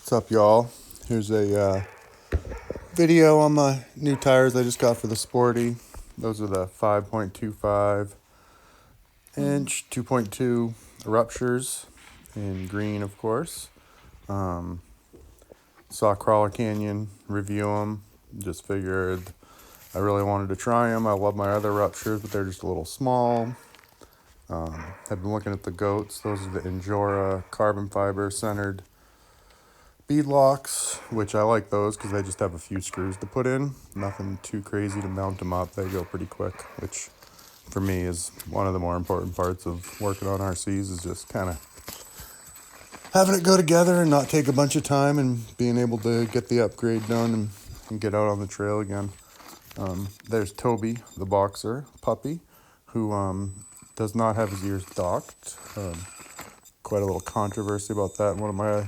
What's up, y'all? Here's a video on my new tires I just got for the Sporty. Those are the 5.25 inch 2.2 Ruptures in green, of course. Saw Crawler Canyon review them. Just figured I really wanted to try them. I love my other Ruptures, but they're just a little small. I've been looking at the goats. Those are the Injora carbon fiber centered bead locks, which I like those because they just have a few screws to put in. Nothing too crazy to mount them up. They go pretty quick, which for me is one of the more important parts of working on RCs, is just kind of having it go together and not take a bunch of time and being able to get the upgrade done and get out on the trail again. There's Toby, the boxer puppy, who does not have his ears docked. Quite a little controversy about that in one of my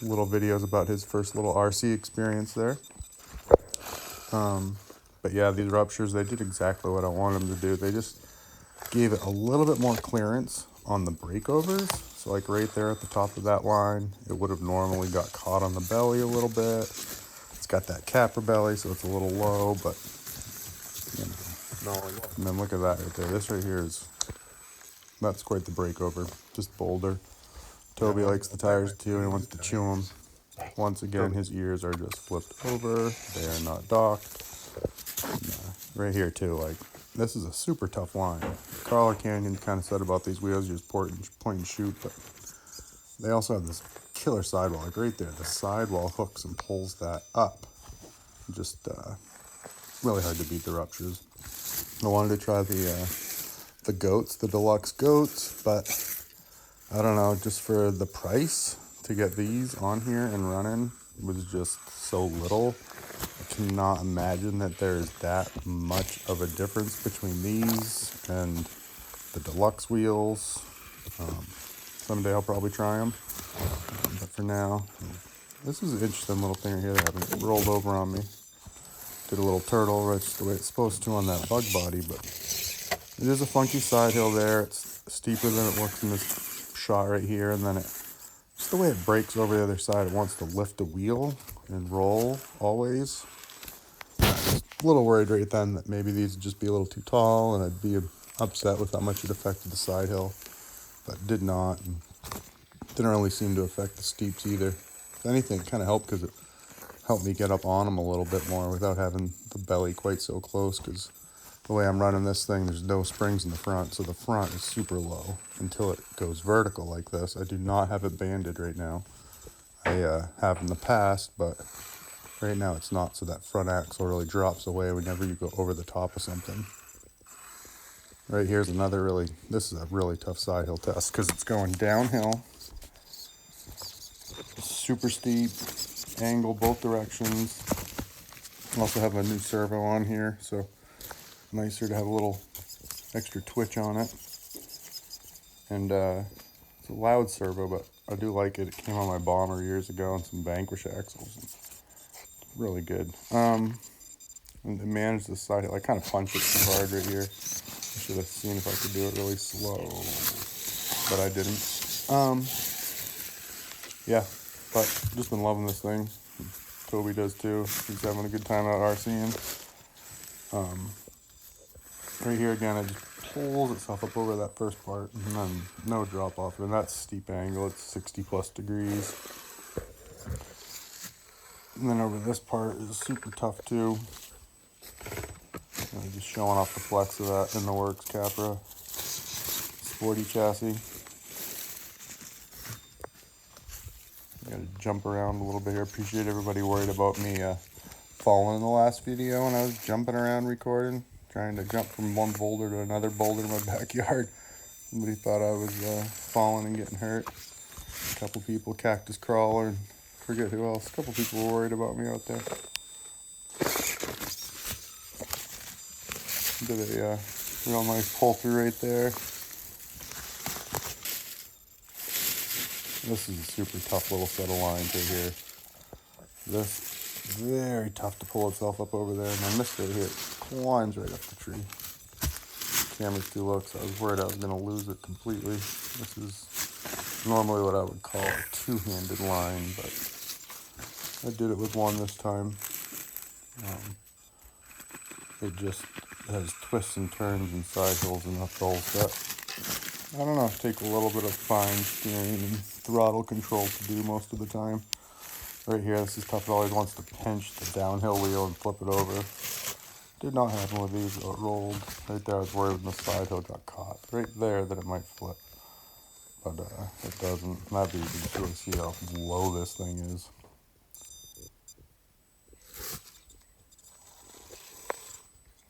little videos about his first little RC experience there. But yeah, these Ruptures, they did exactly what I wanted them to do. They just gave it a little bit more clearance on the breakovers. So like right there at the top of that line, it would have normally got caught on the belly a little bit. It's got that Capra belly, so it's a little low, but you know. And then look at that right there. This right here that's quite the breakover, just boulder. Toby likes the tires too, and he wants to chew them. Once again, his ears are just flipped over. They are not docked. Right here too, like, this is a super tough line. Crawler Canyon kind of said about these wheels, you just point and shoot, but they also have this killer sidewall, like right there. The sidewall hooks and pulls that up. Just really hard to beat the Ruptures. I wanted to try the goats, the deluxe goats, but I don't know, just for the price to get these on here and running was just so little. I cannot imagine that there's that much of a difference between these and the deluxe wheels. Someday I'll probably try them, but for now, this is an interesting little thing here that haven't rolled over on me. Did a little turtle, right, just the way it's supposed to on that bug body, but it is a funky side hill there. It's steeper than it looks in this shot right here, and then just the way it breaks over the other side, it wants to lift the wheel and roll always. I was a little worried right then that maybe these would just be a little too tall, and I'd be upset with how much it affected the side hill, but it did not, and didn't really seem to affect the steeps either. If anything, it kind of helped because it helped me get up on them a little bit more without having the belly quite so close, because the way I'm running this thing, there's no springs in the front, so the front is super low until it goes vertical like this. I do not have it banded right now. I have in the past, but right now it's not, so that front axle really drops away whenever you go over the top of something. Right here's this is a really tough side hill test because it's going downhill. Super steep, angle both directions. Also have a new servo on here, so nicer to have a little extra twitch on it. And it's a loud servo, but I do like it. It came on my Bomber years ago and some Vanquish axles. It's really good. And it managed the side hill. I kind of punched it too hard right here. I should have seen if I could do it really slow, but I didn't. Yeah, but just been loving this thing. Toby does too. He's having a good time out RCing. Right here again, it just pulls itself up over that first part, and then no drop off. And that's steep angle. It's 60 plus degrees. And then over this part is super tough too. Just showing off the flex of that in the works Capra Sporty chassis. I gotta jump around a little bit here. Appreciate everybody worried about me falling in the last video when I was jumping around recording, trying to jump from one boulder to another boulder in my backyard. Somebody thought I was falling and getting hurt. A couple people, Cactus Crawler, and forget who else. A couple people were worried about me out there. Did a real nice pull through right there. This is a super tough little set of lines right here. This very tough to pull itself up over there, and I missed it here. It climbs right up the tree. The camera's too low, so I was worried I was going to lose it completely. This is normally what I would call a two-handed line, but I did it with one this time. It just has twists and turns and side hills and that's the whole set. I don't know, take a little bit of fine steering and throttle control to do most of the time. Right here, this is tough. It always wants to pinch the downhill wheel and flip it over. Did not happen with these. It rolled. Right there, I was worried when the side hill got caught. Right there that it might flip. But it doesn't. That'd be, you can just really see how low this thing is.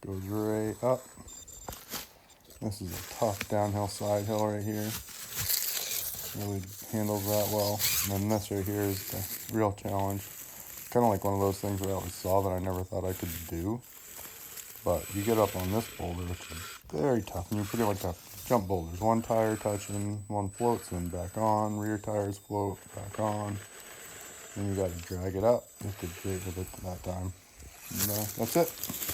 Goes right up. This is a tough downhill side hill right here. Really handles that well. And then this right here is the real challenge. Kind of like one of those things where I always saw that I never thought I could do. But you get up on this boulder, which is very tough, and you pretty much have to jump boulders. One tire touching, one floats, and back on. Rear tires float, back on. And you got to drag it up. It did great with it that time. And that's it.